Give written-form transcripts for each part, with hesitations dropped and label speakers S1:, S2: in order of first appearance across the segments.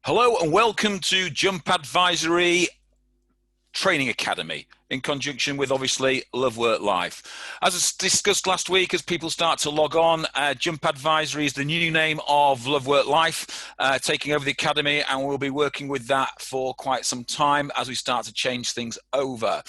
S1: Hello and welcome to Jump Advisory Training Academy in conjunction with obviously Love Work Life. As discussed last week, as people start to log on, Jump Advisory is the new name of Love Work Life, taking over the academy, and we'll be working with that for quite some time as we start to change things over.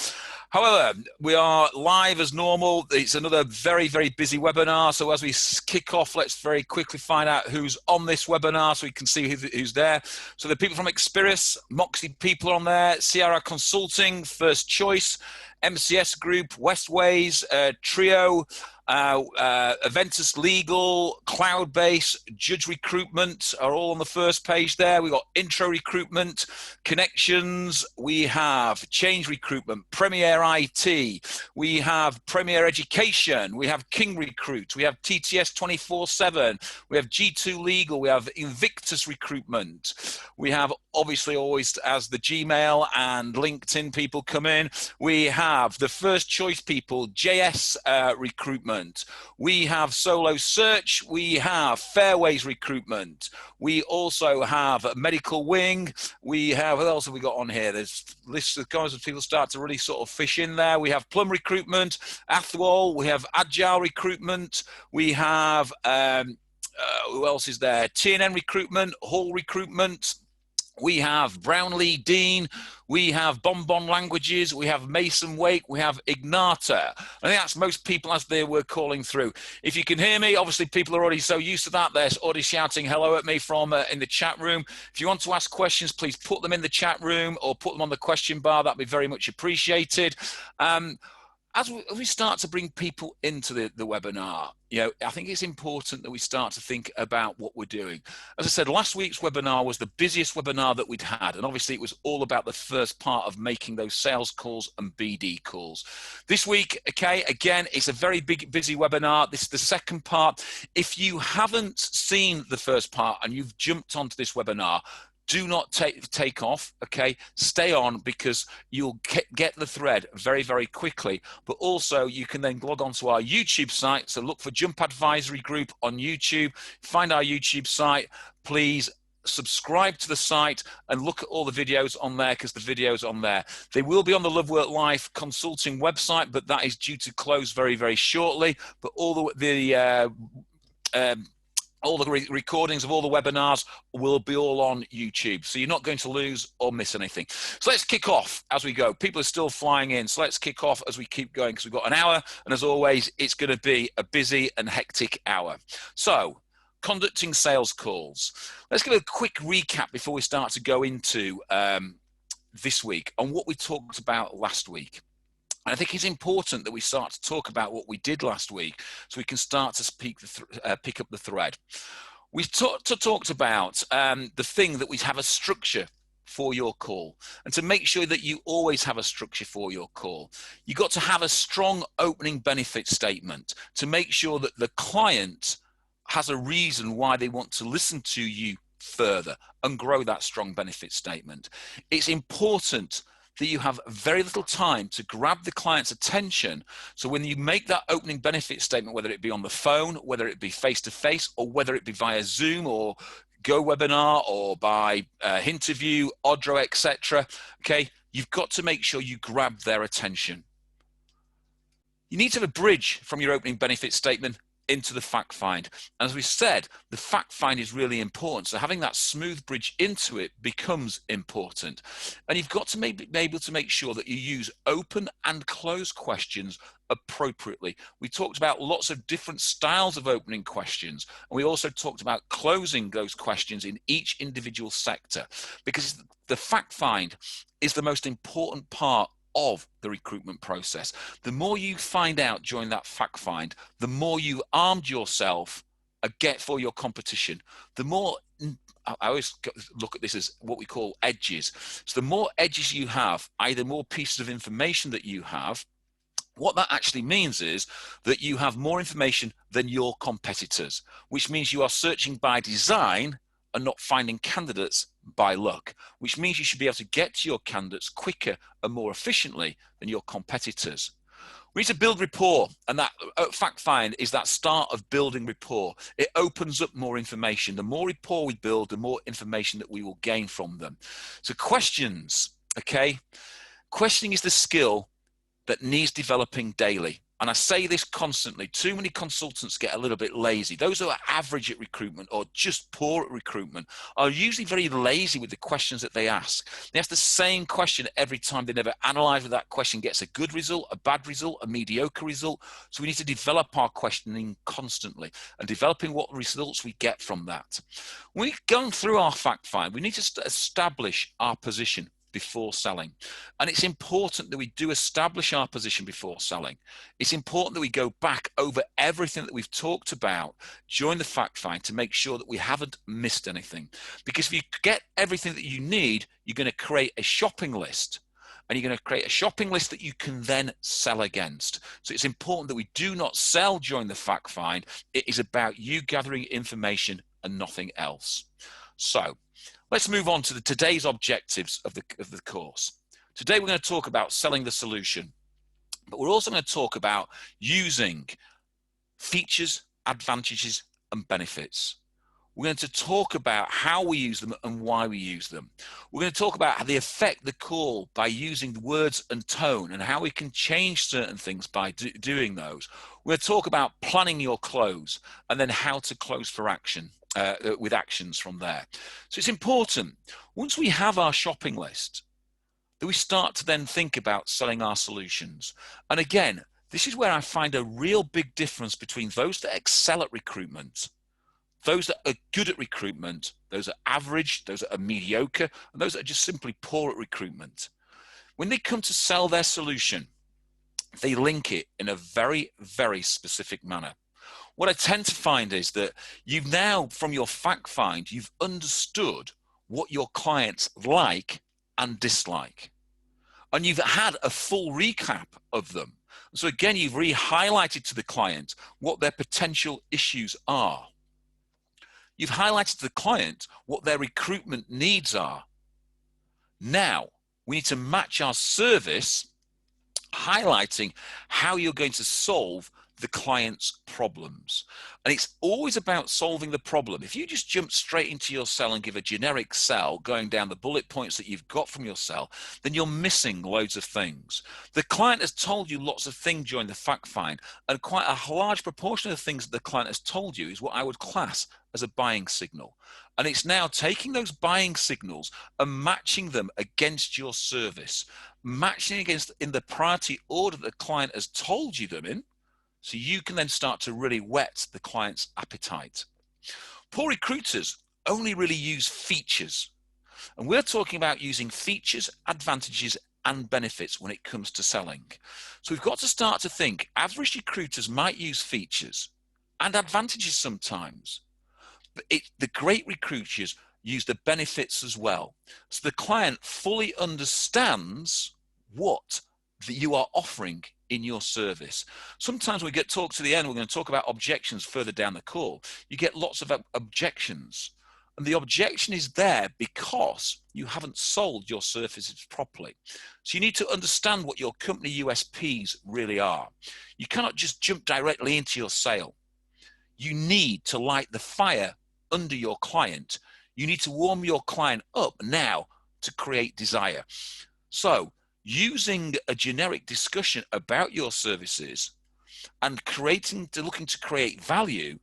S1: However, we are live as normal. It's another very, very busy webinar. So as we kick off, let's very quickly find out who's on this webinar so we can see who's there. So the people from Experience, Moxie people on there, Sierra Consulting, First Choice, MCS Group, Westways, Trio, Aventus Legal, Cloudbase, Judge Recruitment are all on the first page there. We've got Intro Recruitment, Connections, we have Change Recruitment, Premier IT, we have Premier Education, we have King Recruit, we have TTS 24/7, we have G2 Legal, we have Invictus Recruitment, we have obviously always as the Gmail and LinkedIn people come in, we have the First Choice people, JS Recruitment, we have Solo Search, we have Fairways Recruitment, we also have Medical Wing, we have, what else have we got on here? There's lists of guys as people start to really sort of fish in there. We have Plum Recruitment, Athwol, we have Agile Recruitment, we have, who else is there? TNN Recruitment, Hall Recruitment, we have Brownlee Dean, we have Bonbon Languages, we have Mason Wake, we have Ignata. I think that's most people as they were calling through. If you can hear me, obviously people are already so used to that. They're already shouting hello at me from in the chat room. If you want to ask questions, please put them in the chat room or put them on the question bar. That'd be very much appreciated. As we start to bring people into the webinar, I think it's important that we start to think about what we're doing. As I said, last week's webinar was the busiest webinar that we'd had, and obviously it was all about the first part of making those sales calls and BD calls. This week, okay, again, it's a very busy webinar. This is the second part. If you haven't seen the first part and you've jumped onto this webinar, do not take off, okay? Stay on because you'll get the thread very, very quickly. But also you can then log on to our YouTube site. So look for Jump Advisory Group on YouTube. Find our YouTube site. Please subscribe to the site and look at all the videos on there because the videos on there. They will be on the Love Work Life Consulting website, but that is due to close very, very shortly. But all the recordings of all the webinars will be all on YouTube. So you're not going to lose or miss anything. So let's kick off as we go. People are still flying in. So let's kick off as we keep going because we've got an hour. And as always, it's going to be a busy and hectic hour. So conducting sales calls. Let's give a quick recap before we start to go into this week on what we talked about last week. And I think it's important that we start to talk about what we did last week so we can start to pick up the thread. We've talked about the thing that we have a structure for your call, and to make sure that you always have a structure for your call. You've got to have a strong opening benefit statement to make sure that the client has a reason why they want to listen to you further and grow that strong benefit statement. It's important that you have very little time to grab the client's attention. So when you make that opening benefit statement, whether it be on the phone, whether it be face-to-face, or whether it be via Zoom or GoWebinar or by Interview, Odro, etc., okay, you've got to make sure you grab their attention. You need to have a bridge from your opening benefit statement into the fact find. As we said, the fact find is really important. So having that smooth bridge into it becomes important. And you've got to be able to make sure that you use open and close questions appropriately. We talked about lots of different styles of opening questions. And we also talked about closing those questions in each individual sector, because the fact find is the most important part of the recruitment process. The more you find out during that fact find, the more you armed yourself for your competition. The more, I always look at this as what we call edges. So the more edges you have, either more pieces of information that you have, what that actually means is that you have more information than your competitors, which means you are searching by design and not finding candidates by luck, which means you should be able to get to your candidates quicker and more efficiently than your competitors. We need to build rapport, and that fact find is that start of building rapport. It opens up more information. The more rapport we build, the more information that we will gain from them. So questions, okay? Questioning is the skill that needs developing daily. And I say this constantly. Too many consultants get a little bit lazy. Those who are average at recruitment or just poor at recruitment are usually very lazy with the questions that they ask. They ask the same question every time. They never analyze whether that question gets a good result, a bad result, a mediocre result. So we need to develop our questioning constantly and developing what results we get from that. When we've gone through our fact find, we need to establish our position before selling. And it's important that we do establish our position before selling. It's important that we go back over everything that we've talked about during the fact find to make sure that we haven't missed anything. Because if you get everything that you need, you're going to create a shopping list. And you're going to create a shopping list that you can then sell against. So it's important that we do not sell during the fact find. It is about you gathering information and nothing else. So let's move on to today's objectives of the course. Today we're going to talk about selling the solution, but we're also going to talk about using features, advantages, and benefits. We're going to talk about how we use them and why we use them. We're going to talk about the effect the call by using the words and tone and how we can change certain things by doing those. We're going to talk about planning your close and then how to close for action. With actions from there. So it's important, once we have our shopping list, that we start to then think about selling our solutions. And again, this is where I find a real big difference between those that excel at recruitment, those that are good at recruitment, those that are average, those that are mediocre, and those that are just simply poor at recruitment. When they come to sell their solution, they link it in a very, very specific manner. What I tend to find is that you've now, from your fact find, you've understood what your clients like and dislike. And you've had a full recap of them. So again, you've re-highlighted to the client what their potential issues are. You've highlighted to the client what their recruitment needs are. Now, we need to match our service, highlighting how you're going to solve the client's problems. And it's always about solving the problem. If you just jump straight into your sell and give a generic sell, going down the bullet points that you've got from your sell, then you're missing loads of things. The client has told you lots of things during the fact find, and quite a large proportion of the things that the client has told you is what I would class as a buying signal. And it's now taking those buying signals and matching them against your service, matching against in the priority order that the client has told you them in, so you can then start to really whet the client's appetite. Poor recruiters only really use features. And we're talking about using features, advantages, and benefits when it comes to selling. So we've got to start to think, average recruiters might use features and advantages sometimes, but the great recruiters use the benefits as well. So the client fully understands what you are offering in your service. Sometimes we get talked to the end, we're going to talk about objections further down the call. You get lots of objections. And the objection is there because you haven't sold your services properly. So you need to understand what your company USPs really are. You cannot just jump directly into your sale. You need to light the fire under your client. You need to warm your client up now to create desire. So using a generic discussion about your services and looking to create value,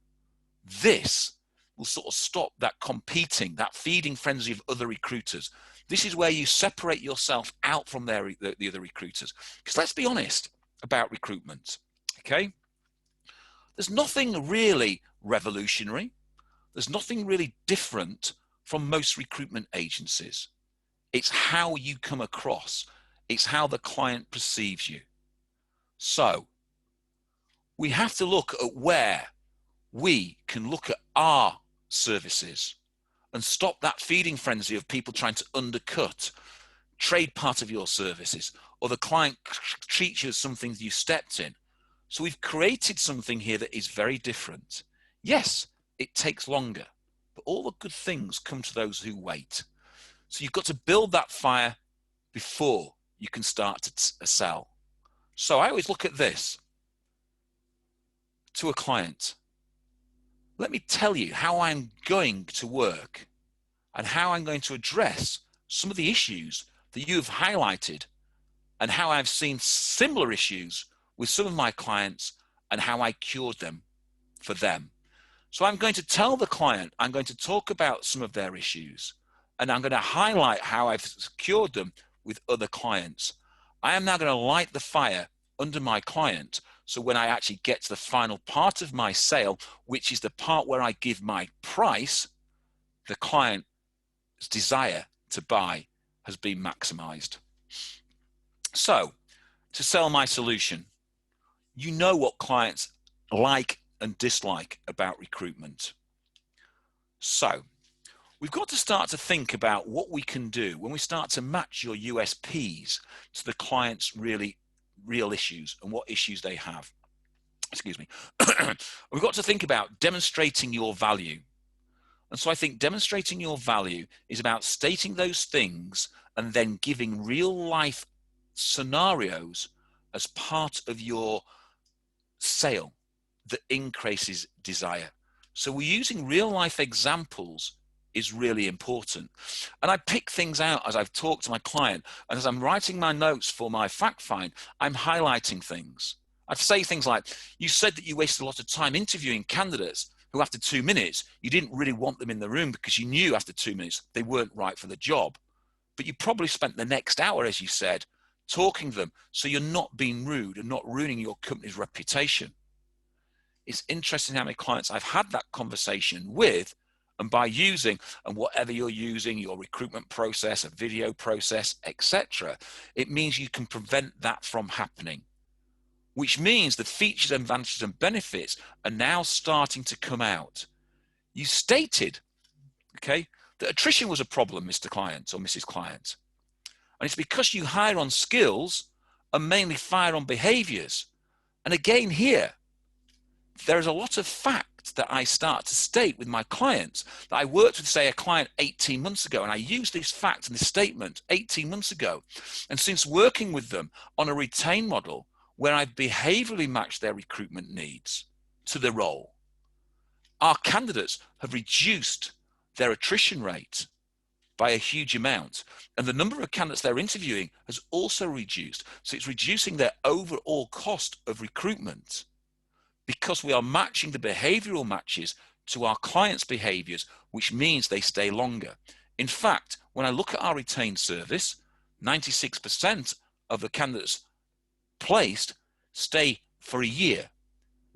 S1: this will sort of stop that competing, that feeding frenzy of other recruiters. This is where you separate yourself out from the other recruiters. Because let's be honest about recruitment, okay? There's nothing really revolutionary. There's nothing really different from most recruitment agencies. It's how you come across. It's how the client perceives you. So we have to look at where we can look at our services and stop that feeding frenzy of people trying to undercut, trade part of your services, or the client treats you as something you stepped in. So we've created something here that is very different. Yes, it takes longer, but all the good things come to those who wait. So you've got to build that fire before you can start to sell. So I always look at this to a client. Let me tell you how I'm going to work and how I'm going to address some of the issues that you have highlighted, and how I've seen similar issues with some of my clients and how I cured them for them. So I'm going to tell the client, I'm going to talk about some of their issues, and I'm going to highlight how I've cured them with other clients. I am now going to light the fire under my client. So when I actually get to the final part of my sale, which is the part where I give my price, the client's desire to buy has been maximized. So to sell my solution, you know what clients like and dislike about recruitment. So we've got to start to think about what we can do when we start to match your USPs to the client's real issues and what issues they have. Excuse me. We've got to think about demonstrating your value. And so I think demonstrating your value is about stating those things and then giving real life scenarios as part of your sale that increases desire. So we're using real life examples is really important. And I pick things out as I've talked to my client, and as I'm writing my notes for my fact find, I'm highlighting things. I'd say things like, you said that you wasted a lot of time interviewing candidates who after 2 minutes, you didn't really want them in the room because you knew after 2 minutes they weren't right for the job. But you probably spent the next hour, as you said, talking to them, so you're not being rude and not ruining your company's reputation. It's interesting how many clients I've had that conversation with, and by using, and whatever you're using, your recruitment process, a video process, etc., it means you can prevent that from happening, which means the features, advantages, and benefits are now starting to come out. You stated, okay, that attrition was a problem, Mr. Client or Mrs. Client. And it's because you hire on skills and mainly fire on behaviors. And again here, there's a lot of facts that I start to state with my clients that I worked with, say, a client 18 months ago, and I used this fact and this statement 18 months ago. And since working with them on a retain model where I've behaviorally matched their recruitment needs to the role, our candidates have reduced their attrition rate by a huge amount. And the number of candidates they're interviewing has also reduced. So it's reducing their overall cost of recruitment because we are matching the behavioral matches to our clients' behaviors, which means they stay longer. In fact, when I look at our retained service, 96% of the candidates placed stay for a year.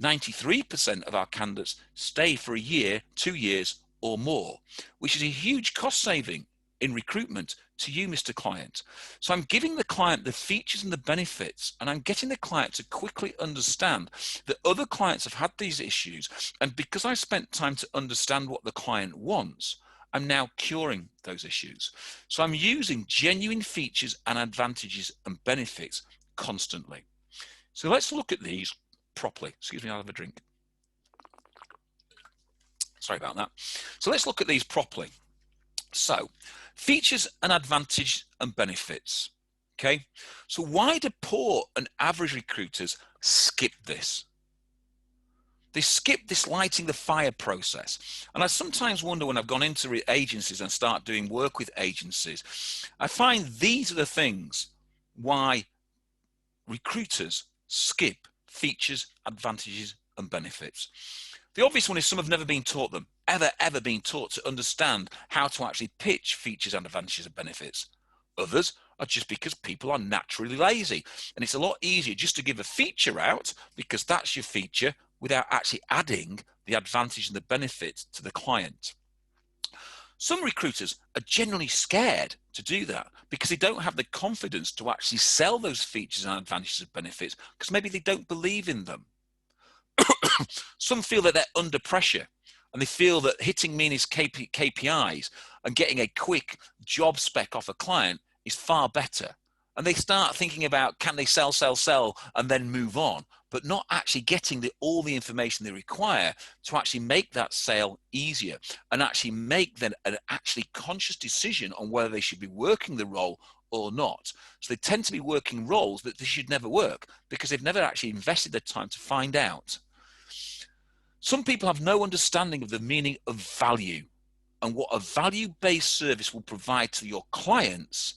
S1: 93% of our candidates stay for a year, 2 years or more, which is a huge cost saving in recruitment to you, Mr. Client. So I'm giving the client the features and the benefits, and I'm getting the client to quickly understand that other clients have had these issues. And because I spent time to understand what the client wants, I'm now curing those issues. So I'm using genuine features and advantages and benefits constantly. So let's look at these properly. Excuse me, I'll have a drink. Sorry about that. So let's look at these properly. So features and advantages and benefits. Okay. So why do poor and average recruiters skip this? They skip this lighting the fire process. And I sometimes wonder when I've gone into agencies and start doing work with agencies, I find these are the things why recruiters skip features, advantages, and benefits. The obvious one is some have never been taught them, ever been taught to understand how to actually pitch features and advantages and benefits. Others are just because people are naturally lazy. And it's a lot easier just to give a feature out because that's your feature without actually adding the advantage and the benefit to the client. Some recruiters are generally scared to do that because they don't have the confidence to actually sell those features and advantages and benefits because maybe they don't believe in them. Some feel that they're under pressure and they feel that hitting meaningless KPIs and getting a quick job spec off a client is far better. And they start thinking about, can they sell, and then move on, but not actually getting all the information they require to actually make that sale easier and actually make then an actually conscious decision on whether they should be working the role or not. So they tend to be working roles that they should never work because they've never actually invested their time to find out. Some people have no understanding of the meaning of value and what a value-based service will provide to your clients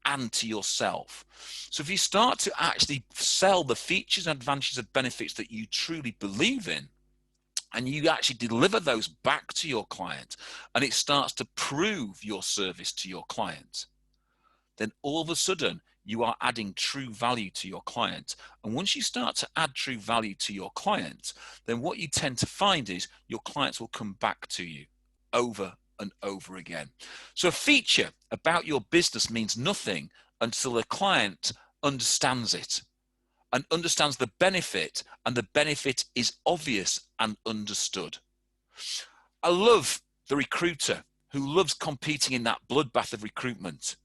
S1: and to yourself. So if you start to actually sell the features and advantages and benefits that you truly believe in, and you actually deliver those back to your client, and it starts to prove your service to your client, then all of a sudden you are adding true value to your client. And once you start to add true value to your client, then what you tend to find is your clients will come back to you over and over again. So a feature about your business means nothing until the client understands it and understands the benefit, and the benefit is obvious and understood. I love the recruiter who loves competing in that bloodbath of recruitment.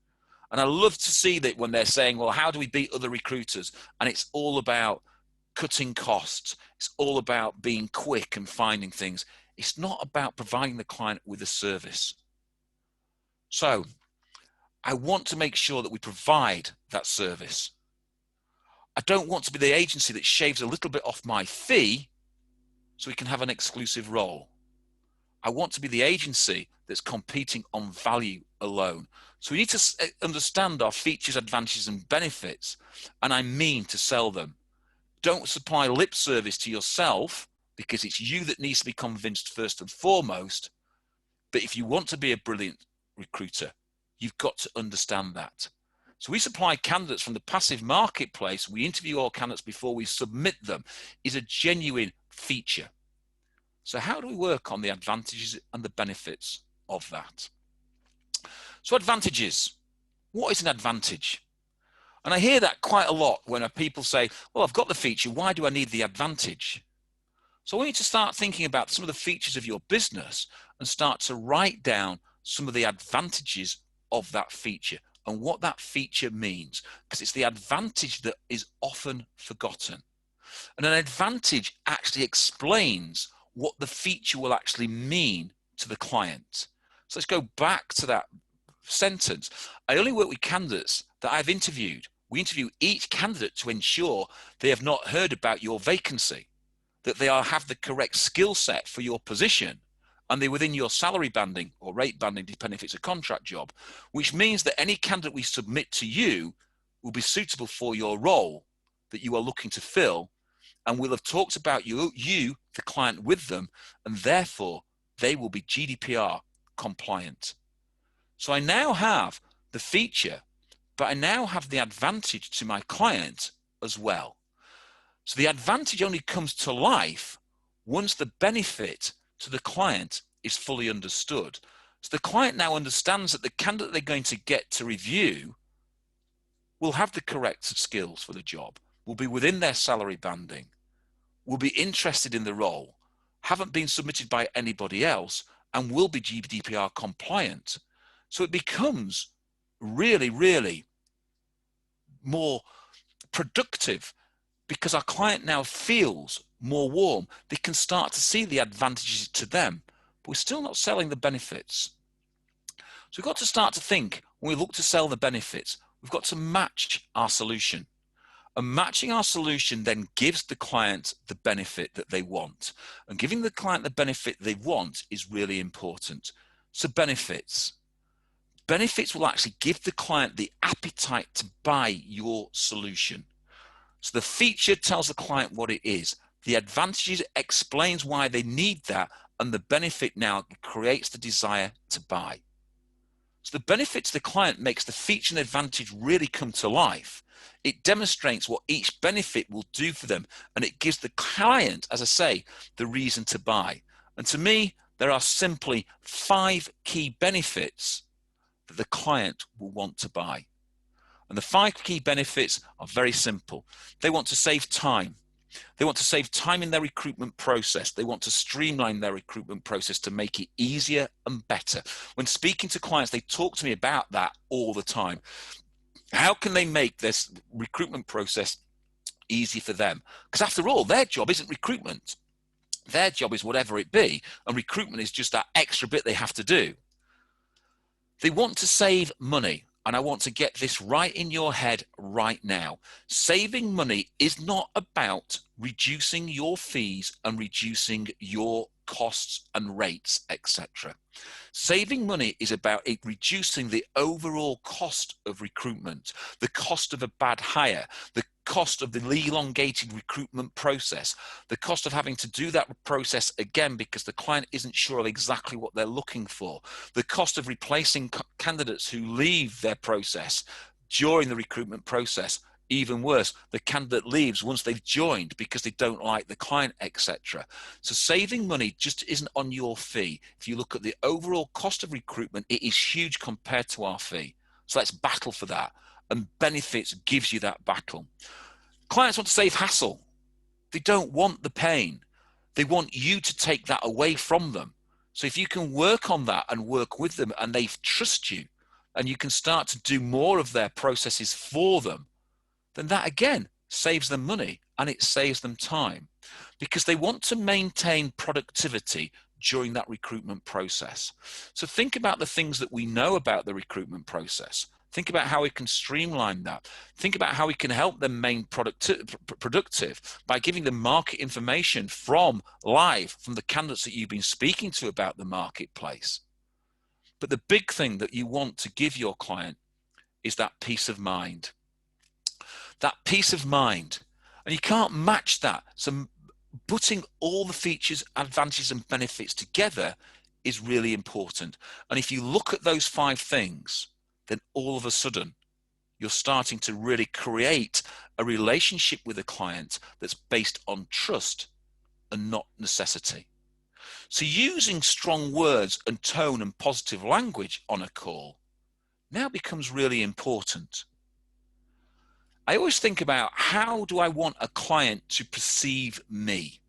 S1: And I love to see that when they're saying, well, how do we beat other recruiters? And it's all about cutting costs. It's all about being quick and finding things. It's not about providing the client with a service. So I want to make sure that we provide that service. I don't want to be the agency that shaves a little bit off my fee so we can have an exclusive role. I want to be the agency that's competing on value alone. So we need to understand our features, advantages, and benefits, and I mean to sell them. Don't supply lip service to yourself, because it's you that needs to be convinced first and foremost. But if you want to be a brilliant recruiter, you've got to understand that. So we supply candidates from the passive marketplace. We interview all candidates before we submit them. Is a genuine feature. So how do we work on the advantages and the benefits of that? So advantages. What is an advantage? And I hear that quite a lot when people say, well, I've got the feature, why do I need the advantage? So I want you to start thinking about some of the features of your business and start to write down some of the advantages of that feature and what that feature means, because it's the advantage that is often forgotten. And an advantage actually explains what the feature will actually mean to the client. So let's go back to that sentence. I only work with candidates that I've interviewed. We interview each candidate to ensure they have not heard about your vacancy, that they have the correct skill set for your position, and they're within your salary banding or rate banding, depending if it's a contract job, which means that any candidate we submit to you will be suitable for your role that you are looking to fill, and we'll have talked about you, the client, with them, and therefore they will be GDPR compliant. So I now have the feature, but I now have the advantage to my client as well. So the advantage only comes to life once the benefit to the client is fully understood. So the client now understands that the candidate they're going to get to review will have the correct skills for the job, will be within their salary banding, will be interested in the role, haven't been submitted by anybody else, and will be GDPR compliant. So it becomes really, really more productive because our client now feels more warm. They can start to see the advantages to them, but we're still not selling the benefits. So we've got to start to think, when we look to sell the benefits, we've got to match our solution. And matching our solution then gives the client the benefit that they want. And giving the client the benefit they want is really important. So benefits. Benefits will actually give the client the appetite to buy your solution. So the feature tells the client what it is. The advantages explains why they need that, and the benefit now creates the desire to buy. So the benefit to the client makes the feature and advantage really come to life. It demonstrates what each benefit will do for them, and it gives the client, as I say, the reason to buy. And to me, there are simply 5 key benefits that the client will want to buy. And the 5 key benefits are very simple. They want to save time. They want to save time in their recruitment process. They want to streamline their recruitment process to make it easier and better. When speaking to clients, they talk to me about that all the time. How can they make this recruitment process easy for them? Because after all, their job isn't recruitment. Their job is whatever it be, and recruitment is just that extra bit they have to do. They want to save money. and I want to get this right in your head right now. Saving money is not about reducing your fees and reducing your costs and rates, etc. Saving money is about it reducing the overall cost of recruitment, the cost of a bad hire, the cost of the elongated recruitment process, the cost of having to do that process again because the client isn't sure of exactly what they're looking for, the cost of replacing candidates who leave their process during the recruitment process. Even worse, the candidate leaves once they've joined because they don't like the client, etc. So saving money just isn't on your fee. If you look at the overall cost of recruitment, it is huge compared to our fee. So let's battle for that. And Benefits gives you that battle. Clients want to save hassle. They don't want the pain. They want you to take that away from them. So if you can work on that and work with them and they trust you and you can start to do more of their processes for them, then that again saves them money and it saves them time, because they want to maintain productivity during that recruitment process. So think about the things that we know about the recruitment process. Think about how we can streamline that. Think about how we can help them remain productive by giving them market information from the candidates that you've been speaking to about the marketplace. But the big thing that you want to give your client is that peace of mind. That peace of mind. And you can't match that. So putting all the features, advantages and benefits together is really important. And if you look at those 5 things, then all of a sudden you're starting to really create a relationship with a client that's based on trust and not necessity. So using strong words and tone and positive language on a call now becomes really important. I always think about, how do I want a client to perceive me?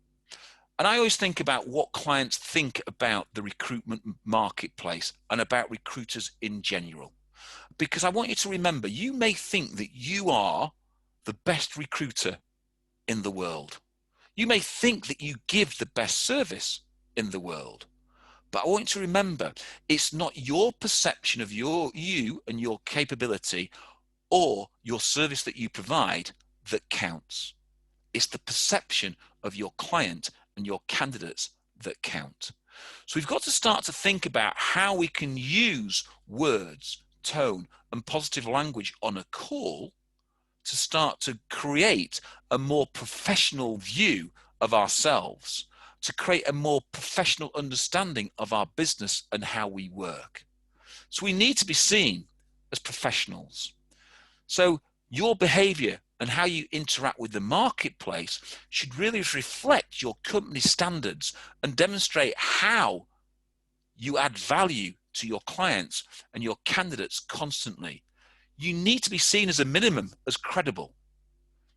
S1: And I always think about what clients think about the recruitment marketplace and about recruiters in general. Because I want you to remember, you may think that you are the best recruiter in the world. You may think that you give the best service in the world. But I want you to remember, it's not your perception of you and your capability or your service that you provide that counts. It's the perception of your client and your candidates that count. So we've got to start to think about how we can use words, tone, and positive language on a call to start to create a more professional view of ourselves, to create a more professional understanding of our business and how we work. So we need to be seen as professionals. So your behavior and how you interact with the marketplace should really reflect your company standards and demonstrate how you add value to your clients and your candidates constantly. You need to be seen as a minimum as credible.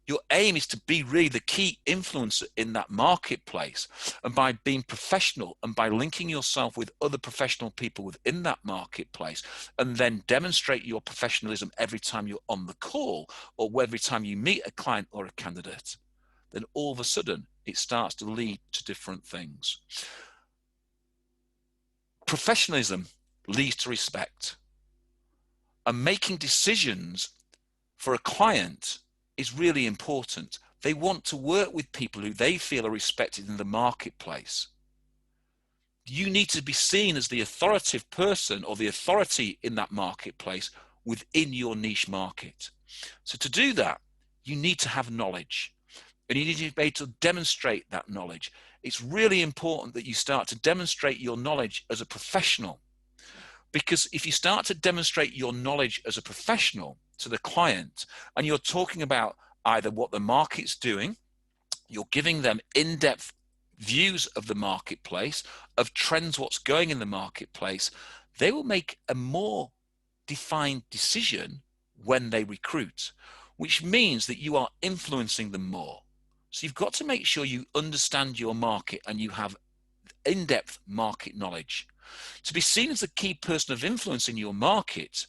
S1: Your aim is to be really the key influencer in that marketplace. And by being professional and by linking yourself with other professional people within that marketplace, and then demonstrate your professionalism every time you're on the call or every time you meet a client or a candidate, then all of a sudden it starts to lead to different things. Professionalism leads to respect. And making decisions for a client is really important. They want to work with people who they feel are respected in the marketplace. You need to be seen as the authoritative person or the authority in that marketplace within your niche market. So to do that, you need to have knowledge, and you need to be able to demonstrate that knowledge. It's really important that you start to demonstrate your knowledge as a professional, because if you start to demonstrate your knowledge as a professional to the client, and you're talking about either what the market's doing, you're giving them in-depth views of the marketplace, of trends, what's going in the marketplace, they will make a more defined decision when they recruit, which means that you are influencing them more. So you've got to make sure you understand your market and you have in-depth market knowledge. To be seen as a key person of influence in your market,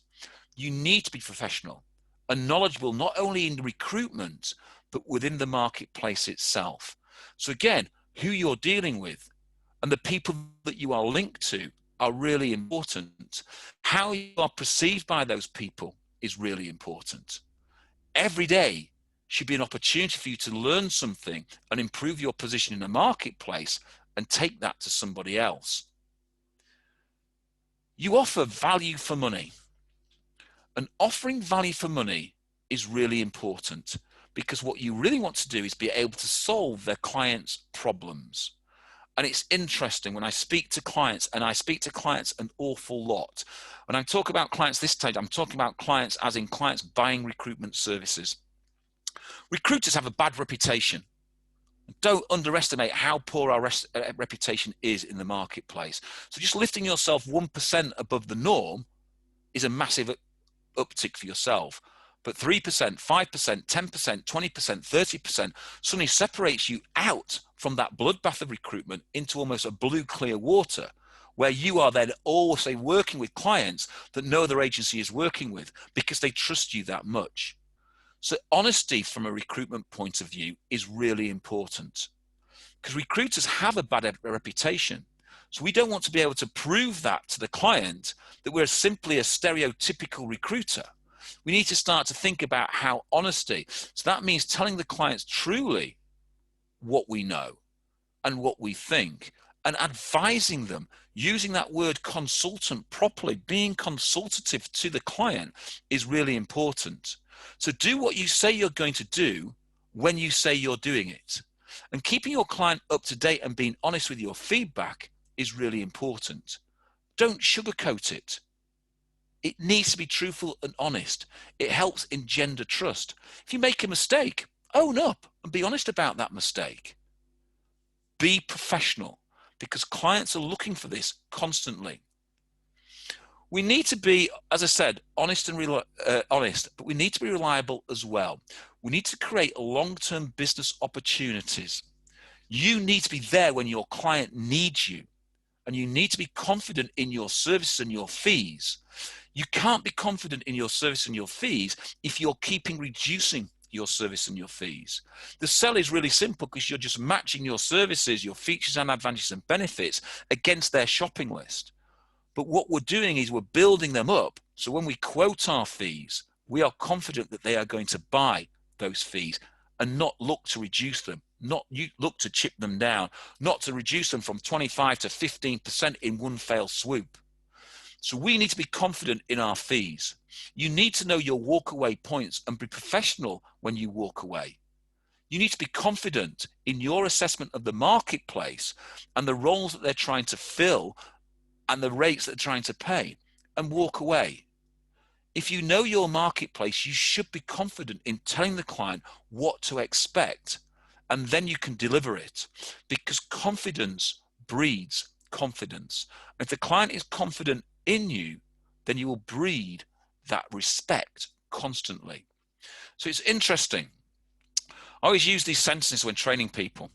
S1: you need to be professional and knowledgeable, not only in recruitment, but within the marketplace itself. So again, who you're dealing with and the people that you are linked to are really important. How you are perceived by those people is really important. Every day should be an opportunity for you to learn something and improve your position in the marketplace and take that to somebody else. You offer value for money. And offering value for money is really important, because what you really want to do is be able to solve their clients' problems. And it's interesting when I speak to clients, and I speak to clients an awful lot. When I talk about clients this stage, I'm talking about clients as in clients buying recruitment services. Recruiters have a bad reputation. Don't underestimate how poor our reputation is in the marketplace. So just lifting yourself 1% above the norm is a massive uptick for yourself. But 3%, 5%, 10%, 20%, 30% suddenly separates you out from that bloodbath of recruitment into almost a blue clear water, where you are then also working with clients that no other agency is working with because they trust you that much. So honesty from a recruitment point of view is really important, because recruiters have a bad reputation. So we don't want to be able to prove that to the client that we're simply a stereotypical recruiter. We need to start to think about how honesty, so that means telling the clients truly what we know and what we think, and advising them, using that word consultant properly, being consultative to the client is really important. So do what you say you're going to do when you say you're doing it. And keeping your client up to date and being honest with your feedback is really important. Don't sugarcoat it. It needs to be truthful and honest. It helps engender trust. If you make a mistake, own up and be honest about that mistake. Be professional, because clients are looking for this constantly. We need to be, as I said, honest, but we need to be reliable as well. We need to create long-term business opportunities. You need to be there when your client needs you, and you need to be confident in your services and your fees. You can't be confident in your service and your fees if you're reducing your service and your fees. The sell is really simple, because you're just matching your services, your features and advantages and benefits against their shopping list. But what we're doing is we're building them up. So when we quote our fees, we are confident that they are going to buy those fees and not look to reduce them, not look to chip them down, not to reduce them from 25 to 15% in one fell swoop. So we need to be confident in our fees. You need to know your walkaway points and be professional when you walk away. You need to be confident in your assessment of the marketplace and the roles that they're trying to fill and the rates that they're trying to pay, and walk away. If you know your marketplace, you should be confident in telling the client what to expect, and then you can deliver it, because confidence breeds confidence. If the client is confident in you, then you will breed that respect constantly. So it's interesting. I always use these sentences when training people,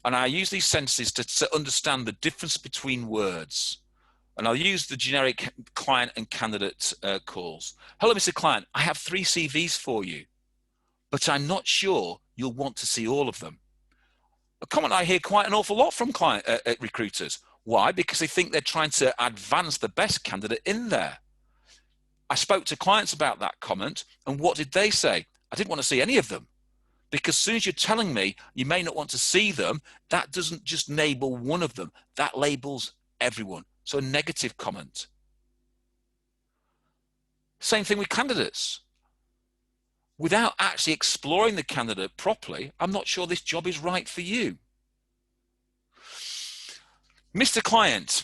S1: and I use these sentences to understand the difference between words. And I'll use the generic client and candidate calls. Hello, Mr. Client, I have 3 CVs for you, but I'm not sure you'll want to see all of them. A comment I hear quite an awful lot from recruiters. Why? Because they think they're trying to advance the best candidate in there. I spoke to clients about that comment, and what did they say? I didn't want to see any of them, because as soon as you're telling me you may not want to see them, that doesn't just label one of them, that labels everyone. So a negative comment. Same thing with candidates. Without actually exploring the candidate properly, I'm not sure this job is right for you. Mr. Client,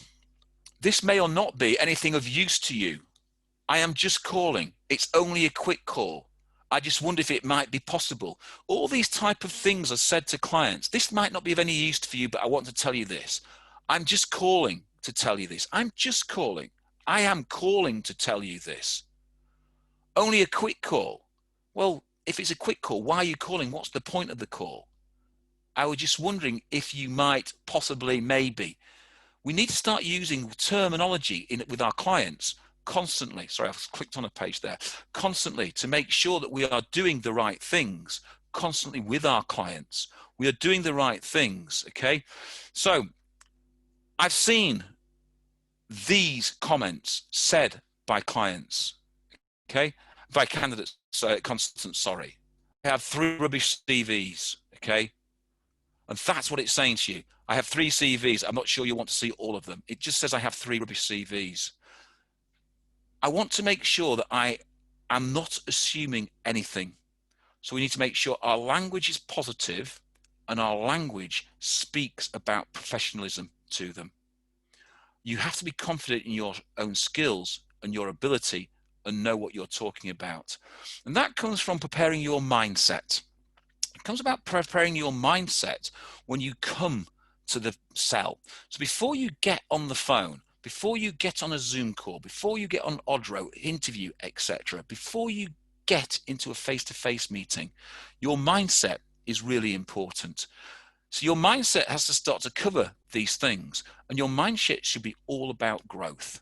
S1: this may or not be anything of use to you. I am just calling. It's only a quick call. I just wonder if it might be possible. All these type of things are said to clients. This might not be of any use for you, but I want to tell you this. I'm just calling to tell you this. I'm just calling. I am calling to tell you this. Only a quick call. Well, if it's a quick call, why are you calling? What's the point of the call? I was just wondering if you might possibly, maybe. We need to start using terminology with our clients constantly. Sorry, I've clicked on a page there. Constantly, to make sure that we are doing the right things constantly with our clients. We are doing the right things, okay? So I've seen these comments said by clients, okay? by candidates, consultants, sorry. I have 3 rubbish CVs, okay? And that's what it's saying to you. I have 3 CVs. I'm not sure you want to see all of them. It just says I have 3 rubbish CVs. I want to make sure that I am not assuming anything. So we need to make sure our language is positive and our language speaks about professionalism to them. You have to be confident in your own skills and your ability and know what you're talking about. And that comes from preparing your mindset. It comes about preparing your mindset when you come to the cell. So before you get on the phone, before you get on a Zoom call, before you get on Odro, interview, etc., before you get into a face-to-face meeting, your mindset is really important. So your mindset has to start to cover these things, and your mindset should be all about growth.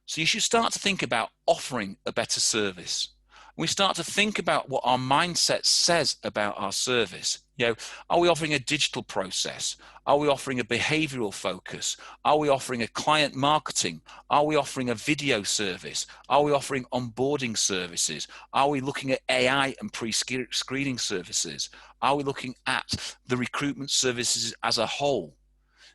S1: So you should start to think about offering a better service. We start to think about what our mindset says about our service. You know, are we offering a digital process? Are we offering a behavioral focus? Are we offering a client marketing? Are we offering a video service? Are we offering onboarding services? Are we looking at AI and pre-screening services? Are we looking at the recruitment services as a whole?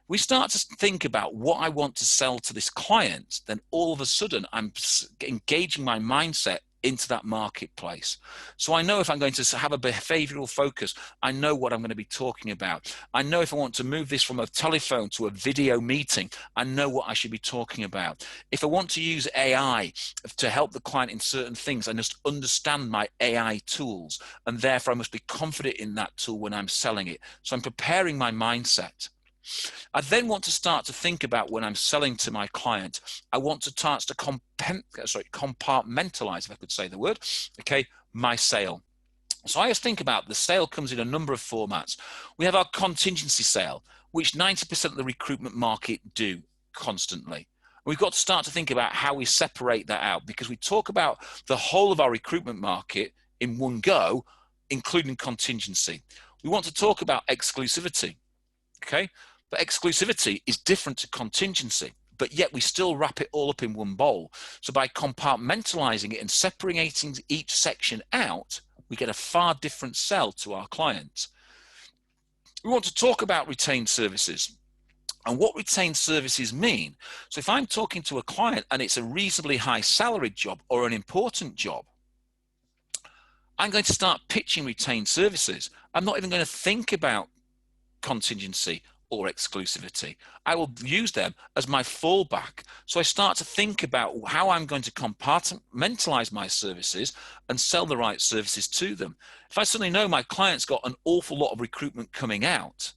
S1: We start to think about what I want to sell to this client, then all of a sudden I'm engaging my mindset into that marketplace. So I know if I'm going to have a behavioral focus, I know what I'm going to be talking about. I know if I want to move this from a telephone to a video meeting, I know what I should be talking about. If I want to use AI to help the client in certain things, I must understand my AI tools, and therefore I must be confident in that tool when I'm selling it. So I'm preparing my mindset. I then want to start to think about when I'm selling to my client, I want to start to compartmentalize, if I could say the word, okay, my sale. So I just think about the sale comes in a number of formats. We have our contingency sale, which 90% of the recruitment market do constantly. We've got to start to think about how we separate that out, because we talk about the whole of our recruitment market in one go, including contingency. We want to talk about exclusivity, okay? But exclusivity is different to contingency, but yet we still wrap it all up in one bowl. So by compartmentalizing it and separating each section out, we get a far different sell to our clients. We want to talk about retained services and what retained services mean. So if I'm talking to a client and it's a reasonably high salaried job or an important job, I'm going to start pitching retained services. I'm not even going to think about contingency or exclusivity. I will use them as my fallback. So I start to think about how I'm going to compartmentalize my services and sell the right services to them. If I suddenly know my client's got an awful lot of recruitment coming out,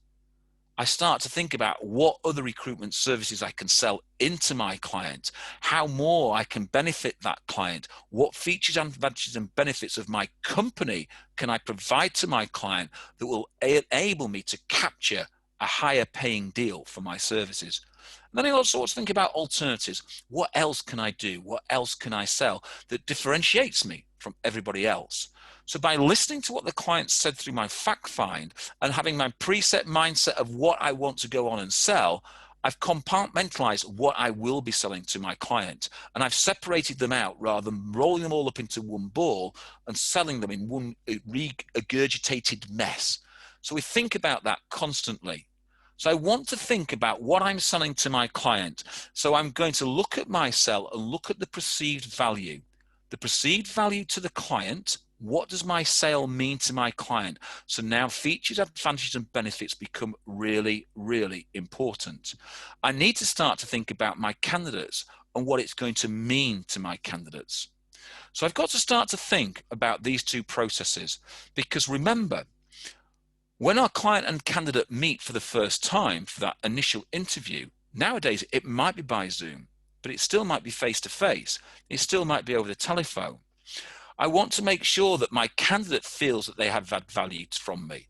S1: I start to think about what other recruitment services I can sell into my client, how more I can benefit that client, what features, advantages, and benefits of my company can I provide to my client that will enable me to capture a higher paying deal for my services. And then I also think about alternatives. What else can I do? What else can I sell that differentiates me from everybody else? So by listening to what the client said through my fact find and having my preset mindset of what I want to go on and sell, I've compartmentalized what I will be selling to my client, and I've separated them out rather than rolling them all up into one ball and selling them in one regurgitated mess. So we think about that constantly. So I want to think about what I'm selling to my client. So I'm going to look at my sell and look at the perceived value. The perceived value to the client. What does my sale mean to my client? So now features, advantages, and benefits become really, really important. I need to start to think about my candidates and what it's going to mean to my candidates. So I've got to start to think about these two processes, because remember, when our client and candidate meet for the first time for that initial interview, nowadays it might be by Zoom, but it still might be face-to-face. It still might be over the telephone. I want to make sure that my candidate feels that they have had value from me,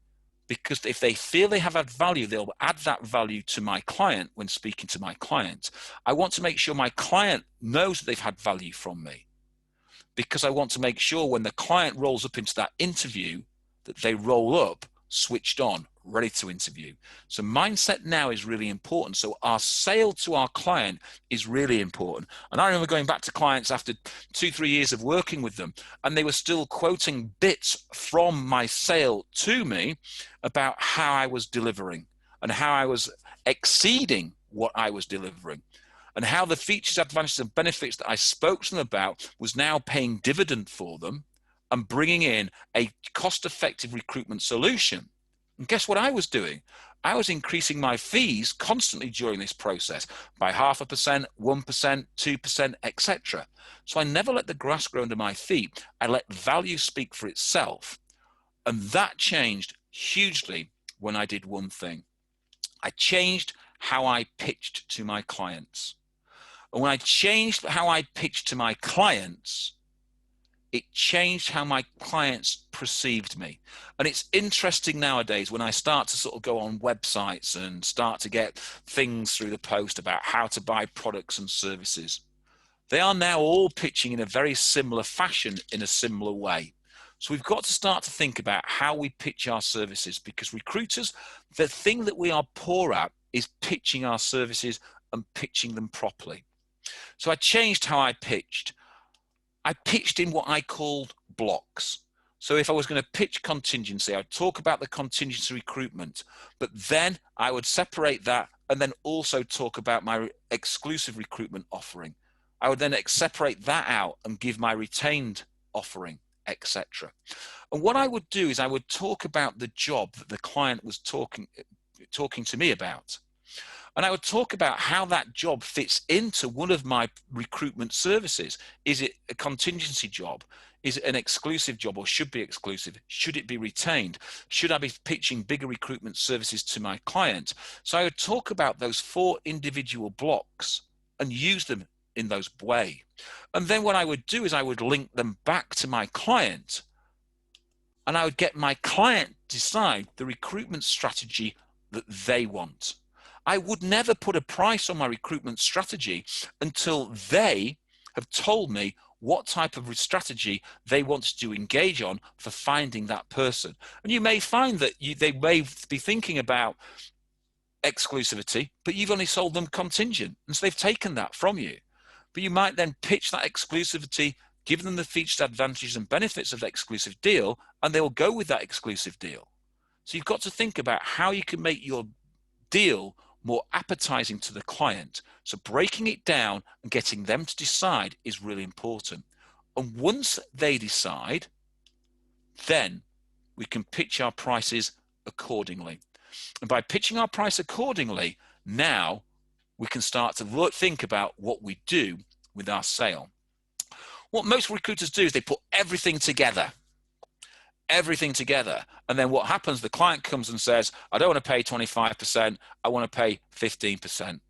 S1: because if they feel they have had value, they'll add that value to my client when speaking to my client. I want to make sure my client knows that they've had value from me, because I want to make sure when the client rolls up into that interview that they roll up switched on, ready to interview. So mindset now is really important. So our sale to our client is really important. And I remember going back to clients after 2-3 years of working with them, and they were still quoting bits from my sale to me about how I was delivering and how I was exceeding what I was delivering, and how the features, advantages, and benefits that I spoke to them about was now paying dividend for them and bringing in a cost-effective recruitment solution. And guess what I was doing? I was increasing my fees constantly during this process by 0.5%, 1%, 2%, etc. So I never let the grass grow under my feet. I let value speak for itself. And that changed hugely when I did one thing. I changed how I pitched to my clients. And when I changed how I pitched to my clients, it changed how my clients perceived me. And it's interesting nowadays when I start to sort of go on websites and start to get things through the post about how to buy products and services. They are now all pitching in a very similar fashion, in a similar way. So we've got to start to think about how we pitch our services, because recruiters, the thing that we are poor at is pitching our services and pitching them properly. So I changed how I pitched. I pitched in what I called blocks. So if I was going to pitch contingency, I'd talk about the contingency recruitment, but then I would separate that and then also talk about my exclusive recruitment offering. I would then separate that out and give my retained offering, etc. And what I would do is I would talk about the job that the client was talking to me about. And I would talk about how that job fits into one of my recruitment services. Is it a contingency job? Is it an exclusive job, or should be exclusive? Should it be retained? Should I be pitching bigger recruitment services to my client? So I would talk about those 4 individual blocks and use them in those way. And then what I would do is I would link them back to my client, and I would get my client decide the recruitment strategy that they want. I would never put a price on my recruitment strategy until they have told me what type of strategy they want to engage on for finding that person. And you may find that they may be thinking about exclusivity, but you've only sold them contingent, and so they've taken that from you. But you might then pitch that exclusivity, give them the features, advantages, and benefits of the exclusive deal, and they will go with that exclusive deal. So you've got to think about how you can make your deal more appetizing to the client. So breaking it down and getting them to decide is really important. And once they decide, then we can pitch our prices accordingly. And by pitching our price accordingly, now we can start to think about what we do with our sale. What most recruiters do is they put everything together. And then what happens, the client comes and says, I don't want to pay 25%, I want to pay 15%.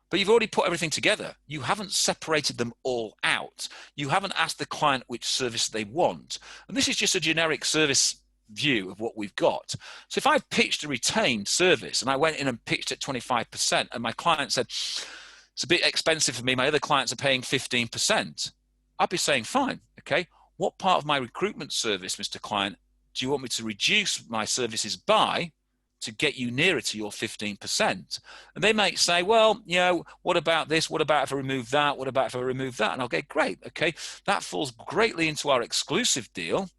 S1: But you've already put everything together. You haven't separated them all out. You haven't asked the client which service they want. And this is just a generic service view of what we've got. So if I pitched a retained service and I went in and pitched at 25% and my client said, it's a bit expensive for me, my other clients are paying 15%, I'd be saying, fine, okay, what part of my recruitment service, Mr. Client, do you want me to reduce my services by to get you nearer to your 15%? And they might say, well, you know, what about this? What about if I remove that? What about if I remove that? And I'll go, great, okay, that falls greatly into our exclusive deal.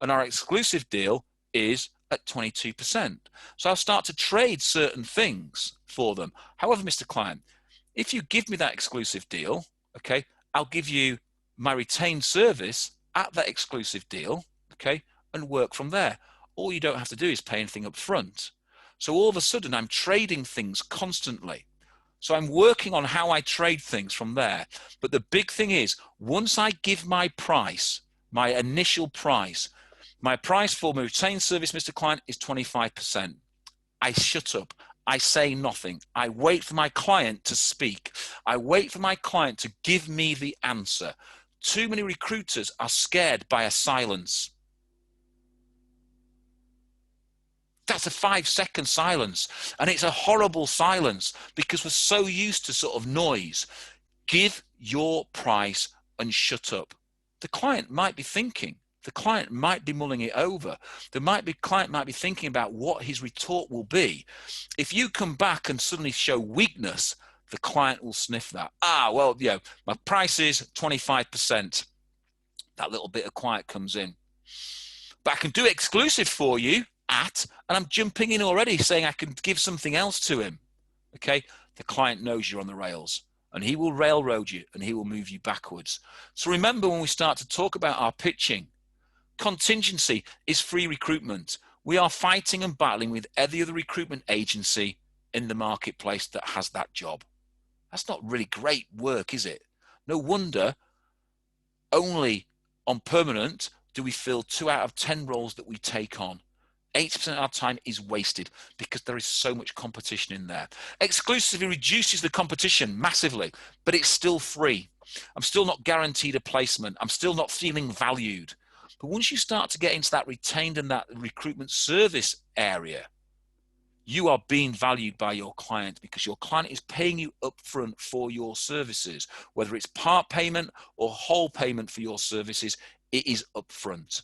S1: And our exclusive deal is at 22%. So I'll start to trade certain things for them. However, Mr. Client, if you give me that exclusive deal, okay, I'll give you my retained service at that exclusive deal, okay, and work from there. All you don't have to do is pay anything up front. So all of a sudden I'm trading things constantly. So I'm working on how I trade things from there. But the big thing is, once I give my price, my initial price, my price for my retained service, Mr. Client, is 25%. I shut up. I say nothing. I wait for my client to speak. I wait for my client to give me the answer. Too many recruiters are scared by a silence. That's a 5-second silence, and it's a horrible silence because we're so used to sort of noise. Give your price and shut up. The client might be thinking, The client might be mulling it over. Client might be thinking about what his retort will be. If you come back and suddenly show weakness, the client will sniff that. Well, my price is 25%. That little bit of quiet comes in. But I can do exclusive for you and I'm jumping in already saying I can give something else to him. Okay, the client knows you're on the rails and he will railroad you and he will move you backwards. So remember, when we start to talk about our pitching, contingency is free recruitment. We are fighting and battling with every other recruitment agency in the marketplace that has that job. That's not really great work, is it? No wonder only on permanent do we fill 2 out of 10 roles that we take on. 80% of our time is wasted because there is so much competition in there. Exclusively reduces the competition massively, but it's still free. I'm still not guaranteed a placement. I'm still not feeling valued. But once you start to get into that retained and that recruitment service area, you are being valued by your client because your client is paying you upfront for your services. Whether it's part payment or whole payment for your services, it is upfront.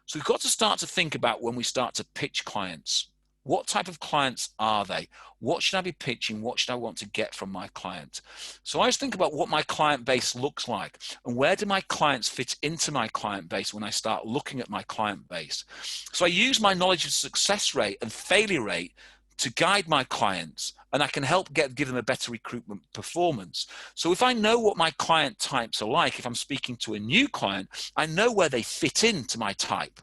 S1: So we've got to start to think about when we start to pitch clients. What type of clients are they? What should I be pitching? What should I want to get from my client? So I always think about what my client base looks like and where do my clients fit into my client base when I start looking at my client base. So I use my knowledge of success rate and failure rate to guide my clients, and I can help give them a better recruitment performance. So if I know what my client types are like, if I'm speaking to a new client, I know where they fit into my type.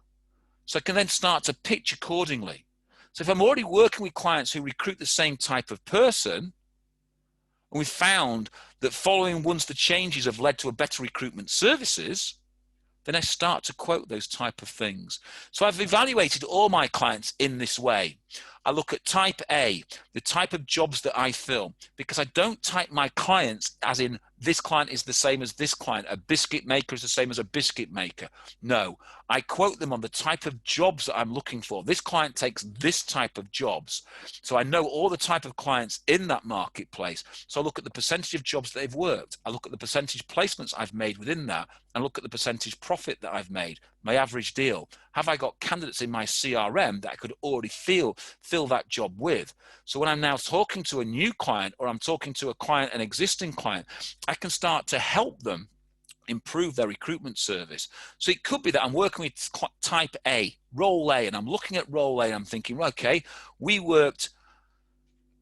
S1: So I can then start to pitch accordingly. So if I'm already working with clients who recruit the same type of person, and we've found that following once the changes have led to a better recruitment services, then I start to quote those type of things. So I've evaluated all my clients in this way. I look at type A, the type of jobs that I fill, because I don't type my clients as in this client is the same as this client. A biscuit maker is the same as a biscuit maker. No, I quote them on the type of jobs that I'm looking for. This client takes this type of jobs. So I know all the type of clients in that marketplace. So I look at the percentage of jobs that they've worked. I look at the percentage placements I've made within that and look at the percentage profit that I've made, my average deal. Have I got candidates in my CRM that I could already fill that job with? So when I'm now talking to a new client or I'm talking to a client, an existing client, I can start to help them improve their recruitment service. So it could be that I'm working with type A, role A, and I'm looking at role A and I'm thinking, okay, we worked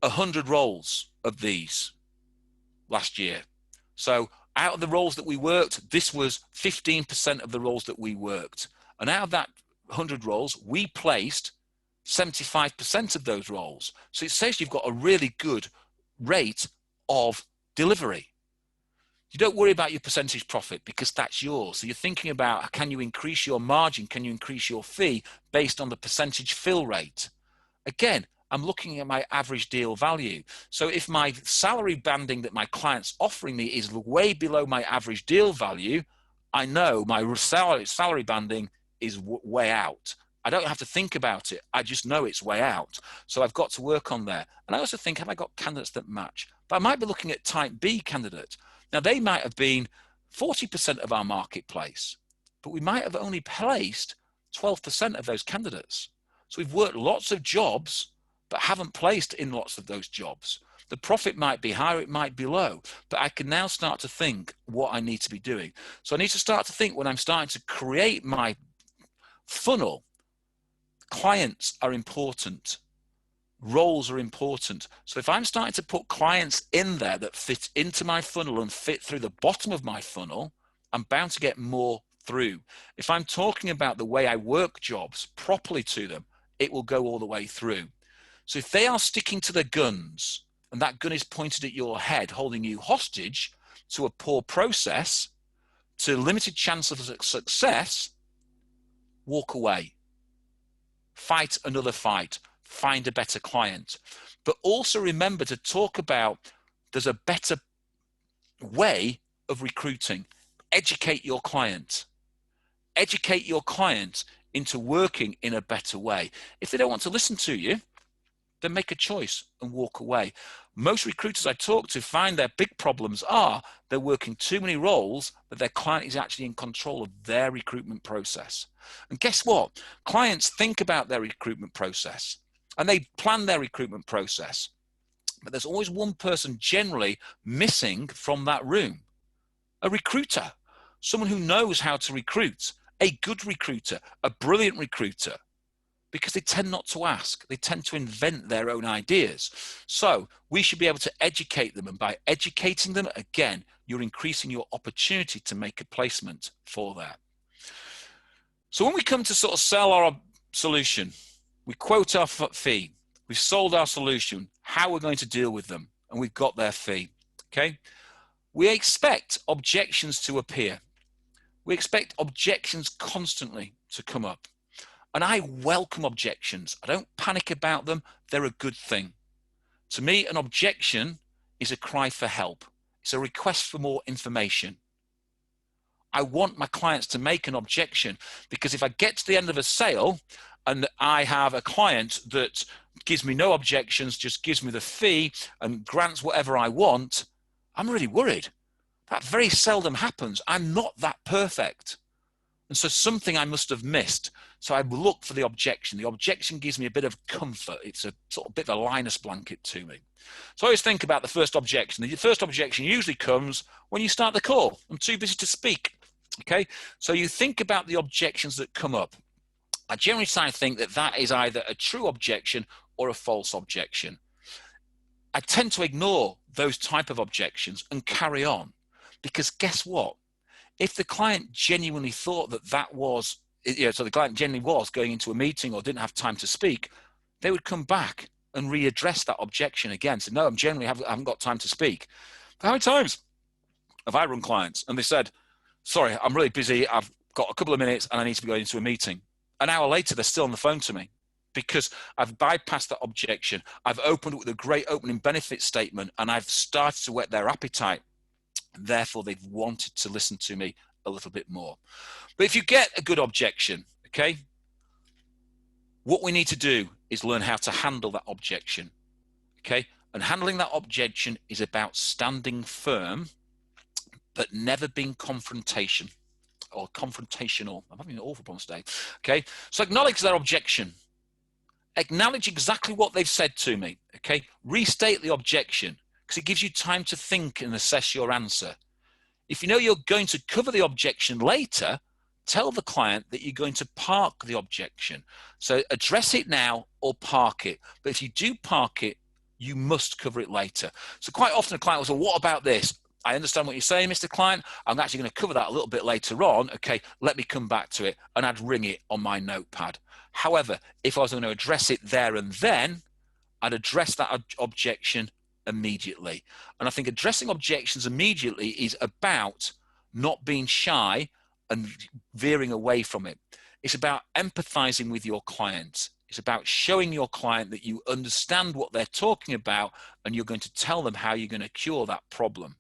S1: 100 roles of these last year. So out of the roles that we worked, this was 15% of the roles that we worked. And out of that 100 roles, we placed 75% of those roles. So it says you've got a really good rate of delivery. You don't worry about your percentage profit because that's yours. So you're thinking about, can you increase your margin? Can you increase your fee based on the percentage fill rate? Again, I'm looking at my average deal value. So if my salary banding that my client's offering me is way below my average deal value, I know my salary banding is way out. I don't have to think about it. I just know it's way out. So I've got to work on there. And I also think, have I got candidates that match? But I might be looking at type B candidate. Now, they might have been 40% of our marketplace, but we might have only placed 12% of those candidates. So we've worked lots of jobs, but haven't placed in lots of those jobs. The profit might be higher, it might be low, but I can now start to think what I need to be doing. So I need to start to think when I'm starting to create my funnel, clients are important. Roles are important. So if I'm starting to put clients in there that fit into my funnel and fit through the bottom of my funnel, I'm bound to get more through. If I'm talking about the way I work jobs properly to them, it will go all the way through. So if they are sticking to their guns and that gun is pointed at your head, holding you hostage to a poor process, to limited chance of success, walk away. Fight another fight. Find a better client. But also remember to talk about there's a better way of recruiting. Educate your client. Educate your client into working in a better way. If they don't want to listen to you, then make a choice and walk away. Most recruiters I talk to find their big problems are they're working too many roles, but their client is actually in control of their recruitment process. And guess what? Clients think about their recruitment process and they plan their recruitment process. But there's always one person generally missing from that room. A recruiter, someone who knows how to recruit, a good recruiter, a brilliant recruiter, because they tend not to ask. They tend to invent their own ideas. So we should be able to educate them. And by educating them, again, you're increasing your opportunity to make a placement for that. So when we come to sort of sell our solution, we quote our fee. We've sold our solution, how we're going to deal with them, and we've got their fee, okay? We expect objections to appear. We expect objections constantly to come up. And I welcome objections. I don't panic about them. They're a good thing. To me, an objection is a cry for help. It's a request for more information. I want my clients to make an objection, because if I get to the end of a sale and I have a client that gives me no objections, just gives me the fee and grants whatever I want, I'm really worried. That very seldom happens. I'm not that perfect. And so something I must have missed. So I look for the objection. The objection gives me a bit of comfort. It's a sort of bit of a Linus blanket to me. So I always think about the first objection. The first objection usually comes when you start the call. I'm too busy to speak. Okay, so you think about the objections that come up. I generally think that that is either a true objection or a false objection. I tend to ignore those type of objections and carry on, because guess what? If the client genuinely thought that that was, so the client genuinely was going into a meeting or didn't have time to speak, they would come back and readdress that objection again. So no, I haven't got time to speak. How many times have I run clients and they said, sorry, I'm really busy, I've got a couple of minutes and I need to be going into a meeting. An hour later, they're still on the phone to me because I've bypassed that objection. I've opened with a great opening benefit statement and I've started to whet their appetite. Therefore, they've wanted to listen to me a little bit more. But if you get a good objection, okay, what we need to do is learn how to handle that objection, okay? And handling that objection is about standing firm, but never being confrontational. I'm having an awful problem today, okay? So acknowledge their objection. Acknowledge exactly what they've said to me, okay? Restate the objection, because it gives you time to think and assess your answer. If you know you're going to cover the objection later, tell the client that you're going to park the objection. So address it now or park it. But if you do park it, you must cover it later. So quite often a client will say, what about this? I understand what you're saying, Mr. Client. I'm actually going to cover that a little bit later on. Okay, let me come back to it. And I'd ring it on my notepad. However, if I was going to address it there and then, I'd address that objection immediately. And I think addressing objections immediately is about not being shy and veering away from it. It's about empathizing with your client. It's about showing your client that you understand what they're talking about and you're going to tell them how you're going to cure that problem.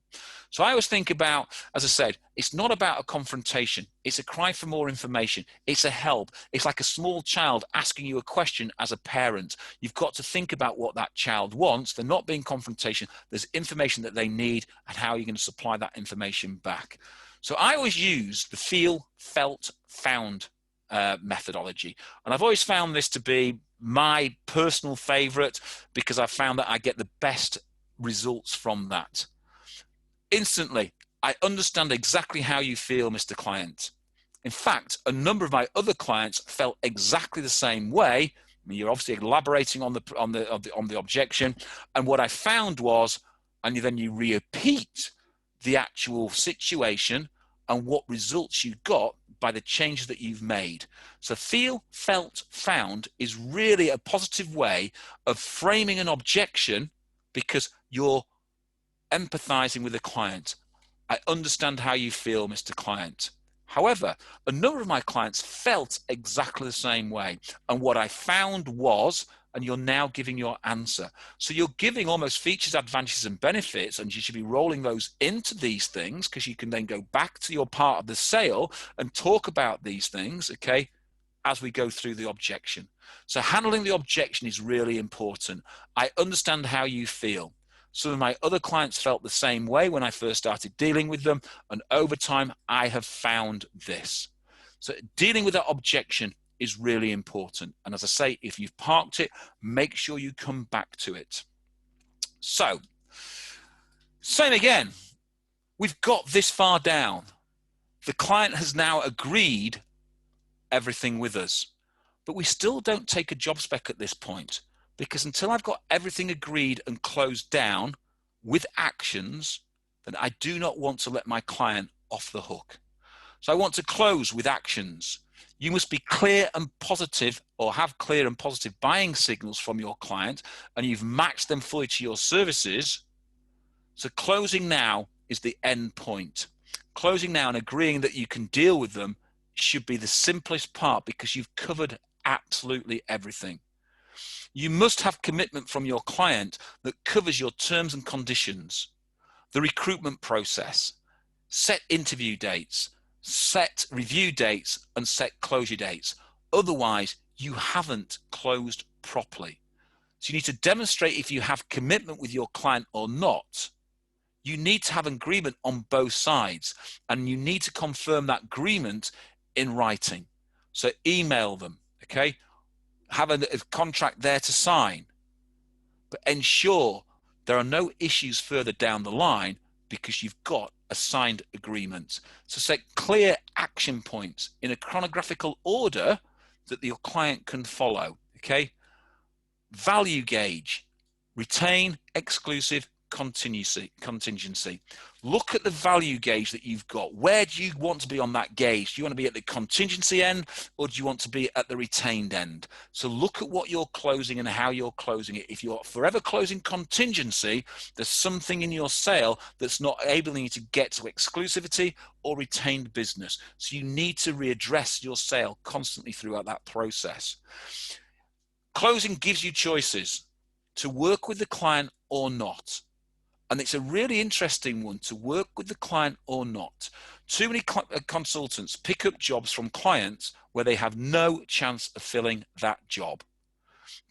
S1: So I always think about, as I said, it's not about a confrontation. It's a cry for more information. It's a help. It's like a small child asking you a question as a parent. You've got to think about what that child wants. They're not being confrontation. There's information that they need and how you're going to supply that information back. So I always use the feel, felt, found methodology. And I've always found this to be my personal favorite because I've found that I get the best results from that. Instantly, I understand exactly how you feel, Mr. Client. In fact, a number of my other clients felt exactly the same way. I mean, you're obviously elaborating on the objection, and what I found was, and then you repeat the actual situation and what results you got by the changes that you've made. So feel, felt, found is really a positive way of framing an objection because you're empathizing with the client. I understand how you feel, Mr. Client. However, a number of my clients felt exactly the same way. And what I found was, and you're now giving your answer. So you're giving almost features, advantages, and benefits, and you should be rolling those into these things because you can then go back to your part of the sale and talk about these things, okay? as we go through the objection. So handling the objection is really important. I understand how you feel. Some of my other clients felt the same way when I first started dealing with them, and over time I have found this. So dealing with that objection is really important. And as I say, if you've parked it, make sure you come back to it. So, same again, we've got this far down. The client has now agreed everything with us, but we still don't take a job spec at this point, because until I've got everything agreed and closed down with actions, then I do not want to let my client off the hook. So I want to close with actions. You must be clear and positive, or have clear and positive buying signals from your client, and you've matched them fully to your services. So closing now is the end point. Closing now and agreeing that you can deal with them should be the simplest part, because you've covered absolutely everything. You must have commitment from your client that covers your terms and conditions, the recruitment process, set interview dates, set review dates, and set closure dates. Otherwise, you haven't closed properly. So you need to demonstrate if you have commitment with your client or not. You need to have agreement on both sides, and you need to confirm that agreement in writing. So email them, okay? Have a contract there to sign, but ensure there are no issues further down the line, because you've got a signed agreement. So set clear action points in a chronological order that your client can follow, okay? Value gauge, retain, exclusive, contingency. Look at the value gauge that you've got. Where do you want to be on that gauge? Do you want to be at the contingency end, or do you want to be at the retained end? So look at what you're closing and how you're closing it. If you're forever closing contingency, there's something in your sale that's not enabling you to get to exclusivity or retained business. So you need to readdress your sale constantly throughout that process. Closing gives you choices to work with the client or not. And it's a really interesting one, to work with the client or not. Too many consultants pick up jobs from clients where they have no chance of filling that job,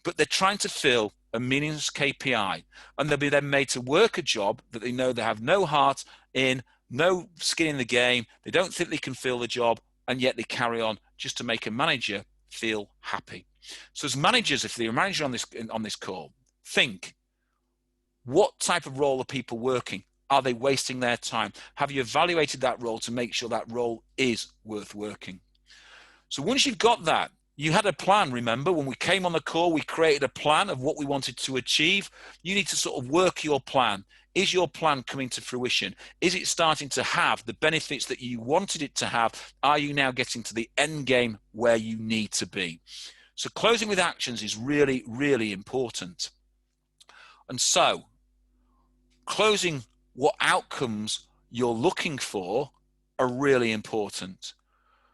S1: but they're trying to fill a meaningless KPI, and they'll be then made to work a job that they know they have no heart in, no skin in the game, they don't think they can fill the job, and yet they carry on just to make a manager feel happy. So as managers, if they're a manager on this call, think, what type of role are people working? Are they wasting their time? Have you evaluated that role to make sure that role is worth working? So once you've got that, you had a plan. Remember, when we came on the call, we created a plan of what we wanted to achieve. You need to sort of work your plan. Is your plan coming to fruition? Is it starting to have the benefits that you wanted it to have? Are you now getting to the end game where you need to be? So closing with actions is really, really important. And so closing what outcomes you're looking for are really important.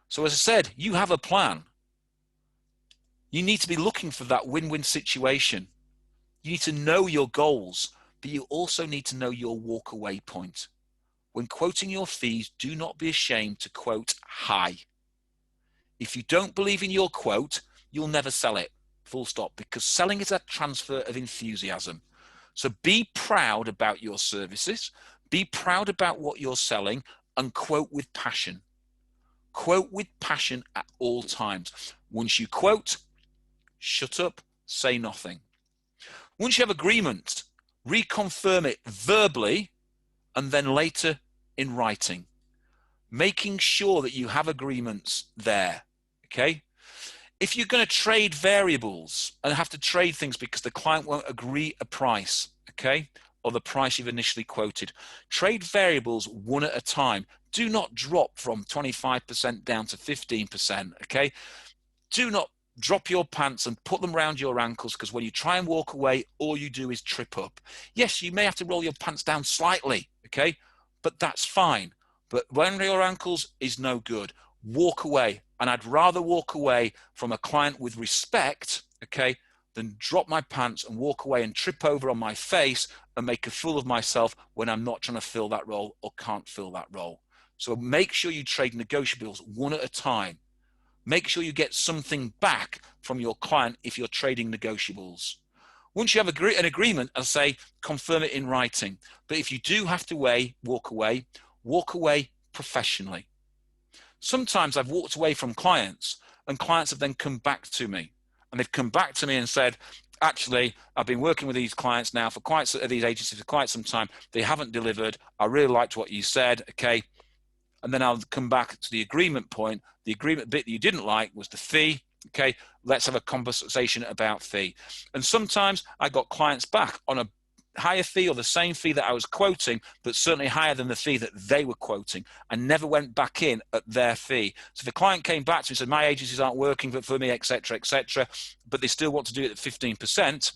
S1: So as I said, you have a plan. You need to be looking for that win-win situation. You need to know your goals, but you also need to know your walk-away point. When quoting your fees, do not be ashamed to quote high. If you don't believe in your quote, you'll never sell it, full stop, because selling is a transfer of enthusiasm. So be proud about your services, be proud about what you're selling, and quote with passion. Quote with passion at all times. Once you quote, shut up, say nothing. Once you have agreement, reconfirm it verbally and then later in writing, making sure that you have agreements there, okay? If you're going to trade variables and have to trade things because the client won't agree a price, okay, or the price you've initially quoted, trade variables one at a time. Do not drop from 25% down to 15%, okay? Do not drop your pants and put them around your ankles, because when you try and walk away, all you do is trip up. Yes, you may have to roll your pants down slightly, okay, but that's fine. But when your ankles is no good, walk away. And I'd rather walk away from a client with respect, okay, than drop my pants and walk away and trip over on my face and make a fool of myself when I'm not trying to fill that role or can't fill that role. So make sure you trade negotiables one at a time. Make sure you get something back from your client if you're trading negotiables. Once you have an agreement, I'll say confirm it in writing. But if you do have to walk away professionally. Sometimes I've walked away from clients and clients have then come back to me. And they've come back to me and said, actually, I've been working with these clients now these agencies for quite some time. They haven't delivered. I really liked what you said. Okay. And then I'll come back to the agreement point. The agreement bit that you didn't like was the fee. Okay, let's have a conversation about fee. And sometimes I got clients back on a higher fee or the same fee that I was quoting, but certainly higher than the fee that they were quoting, and never went back in at their fee. So if a client came back to me and said, my agencies aren't working for me, etc., but they still want to do it at 15%,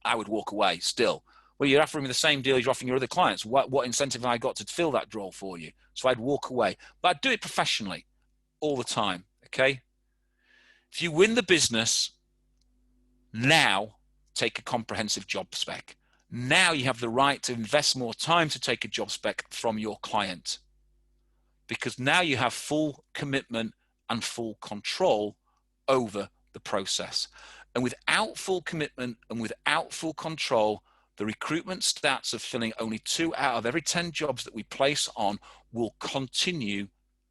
S1: I would walk away still. Well, you're offering me the same deal you're offering your other clients. What incentive have I got to fill that role for you? So I'd walk away. But I'd do it professionally all the time, okay? If you win the business, now take a comprehensive job spec. Now you have the right to invest more time to take a job spec from your client, because now you have full commitment and full control over the process. And without full commitment and without full control, the recruitment stats of filling only 2 out of every 10 jobs that we place on will continue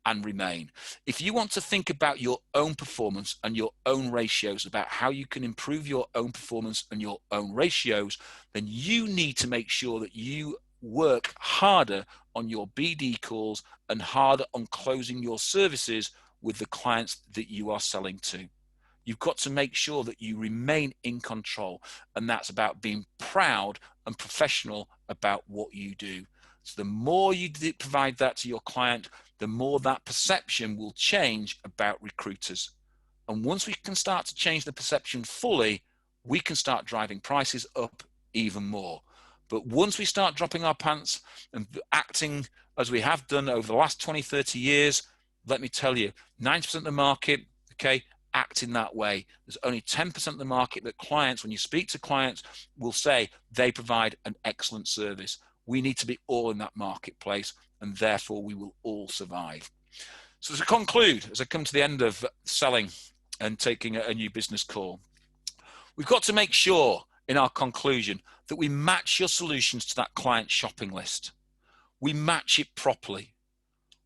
S1: and remain. If you want to think about your own performance and your own ratios, about how you can improve your own performance and your own ratios, then you need to make sure that you work harder on your BD calls and harder on closing your services with the clients that you are selling to. You've got to make sure that you remain in control, and that's about being proud and professional about what you do. So the more you provide that to your client, the more that perception will change about recruiters. And once we can start to change the perception fully, we can start driving prices up even more. But once we start dropping our pants and acting as we have done over the last 20, 30 years, let me tell you, 90% of the market, okay, act in that way. There's only 10% of the market that clients, when you speak to clients, will say they provide an excellent service. We need to be all in that marketplace, and therefore we will all survive. So to conclude, as I come to the end of selling and taking a new business call, we've got to make sure in our conclusion that we match your solutions to that client shopping list. We match it properly.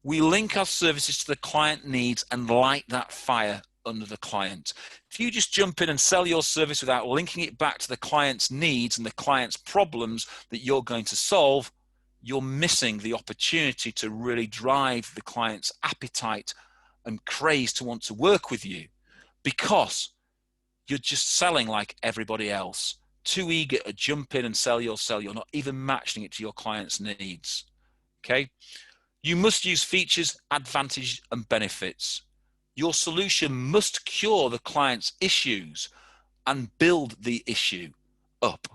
S1: We link our services to the client needs and light that fire under the client. If you just jump in and sell your service without linking it back to the client's needs and the client's problems that you're going to solve, you're missing the opportunity to really drive the client's appetite and craze to want to work with you, because you're just selling like everybody else, too eager to jump in and sell. You're not even matching it to your client's needs. Okay? You must use features, advantages, and benefits. Your solution must cure the client's issues and build the issue up.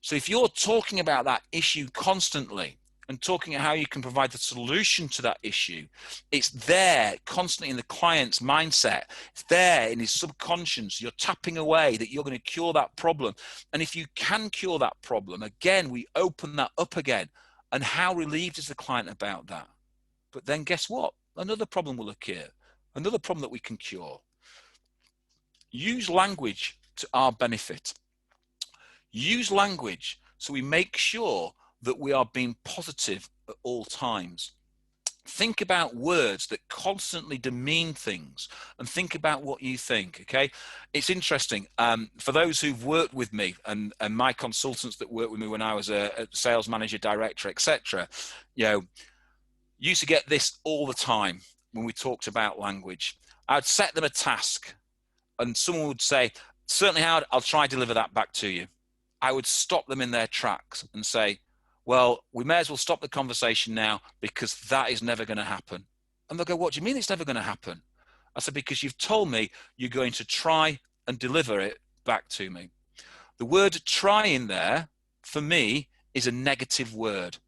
S1: So if you're talking about that issue constantly and talking about how you can provide the solution to that issue, it's there constantly in the client's mindset. It's there in his subconscious. You're tapping away that you're going to cure that problem. And if you can cure that problem, again, we open that up again. And how relieved is the client about that? But then guess what? Another problem will occur. Another problem that we can cure. Use language to our benefit. Use language so we make sure that we are being positive at all times. Think about words that constantly demean things, and think about what you think, okay? It's interesting. For those who've worked with me and my consultants that worked with me when I was a sales manager, director, etc., used to get this all the time when we talked about language. I'd set them a task and someone would say, certainly Howard, I'll try to deliver that back to you. I would stop them in their tracks and say, well, we may as well stop the conversation now because that is never going to happen. And they'll go, what do you mean it's never going to happen? I said, because you've told me you're going to try and deliver it back to me. The word try in there, for me, is a negative word,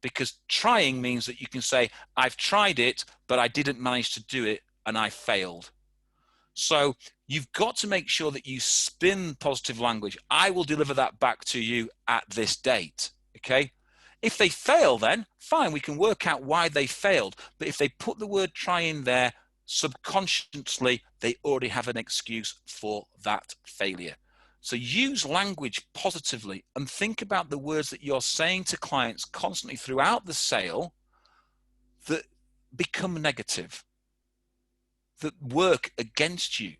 S1: because trying means that you can say, I've tried it, but I didn't manage to do it and I failed. So you've got to make sure that you spin positive language. I will deliver that back to you at this date, okay? If they fail, then fine, we can work out why they failed. But if they put the word try in there, subconsciously, they already have an excuse for that failure. So use language positively and think about the words that you're saying to clients constantly throughout the sale that become negative, that work against you.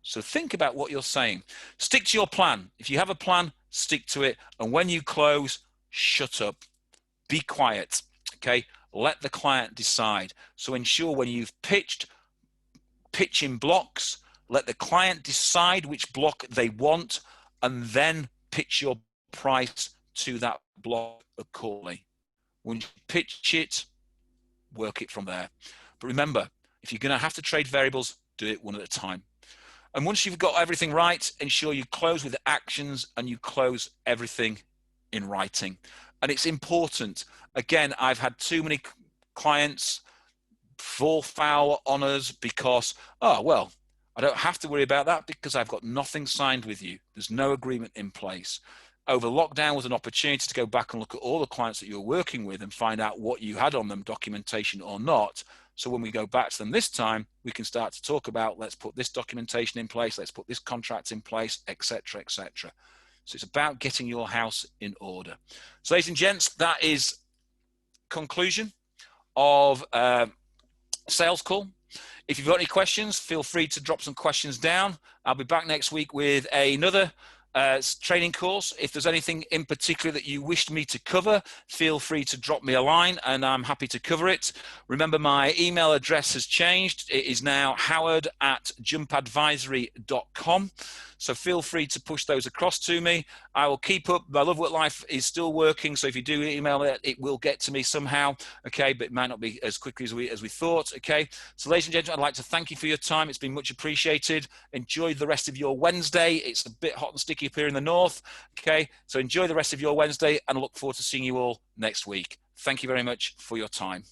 S1: So think about what you're saying. Stick to your plan. If you have a plan, stick to it. And when you close, shut up. Be quiet. Okay? Let the client decide. So ensure when you've pitched, pitch in blocks. Let the client decide which block they want, and then pitch your price to that block accordingly. When you pitch it, work it from there. But remember, if you're going to have to trade variables, do it one at a time. And once you've got everything right, ensure you close with actions and you close everything in writing. And it's important. Again, I've had too many clients fall foul on us because, oh, well, I don't have to worry about that because I've got nothing signed with you. There's no agreement in place. Over lockdown was an opportunity to go back and look at all the clients that you're working with and find out what you had on them, documentation or not. So when we go back to them this time, we can start to talk about, let's put this documentation in place, let's put this contract in place, etc., etc. So it's about getting your house in order. So ladies and gents, that is conclusion of sales call. If you've got any questions, feel free to drop some questions down. I'll be back next week with another training course. If there's anything in particular that you wished me to cover, feel free to drop me a line and I'm happy to cover it. Remember, my email address has changed. It is now howard@jumpadvisory.com. So feel free to push those across to me. I will keep up. My Love Work Life is still working. So if you do email it, it will get to me somehow. Okay. But it might not be as quickly as we thought. Okay. So ladies and gentlemen, I'd like to thank you for your time. It's been much appreciated. Enjoy the rest of your Wednesday. It's a bit hot and sticky up here in the north. Okay. So enjoy the rest of your Wednesday and I look forward to seeing you all next week. Thank you very much for your time.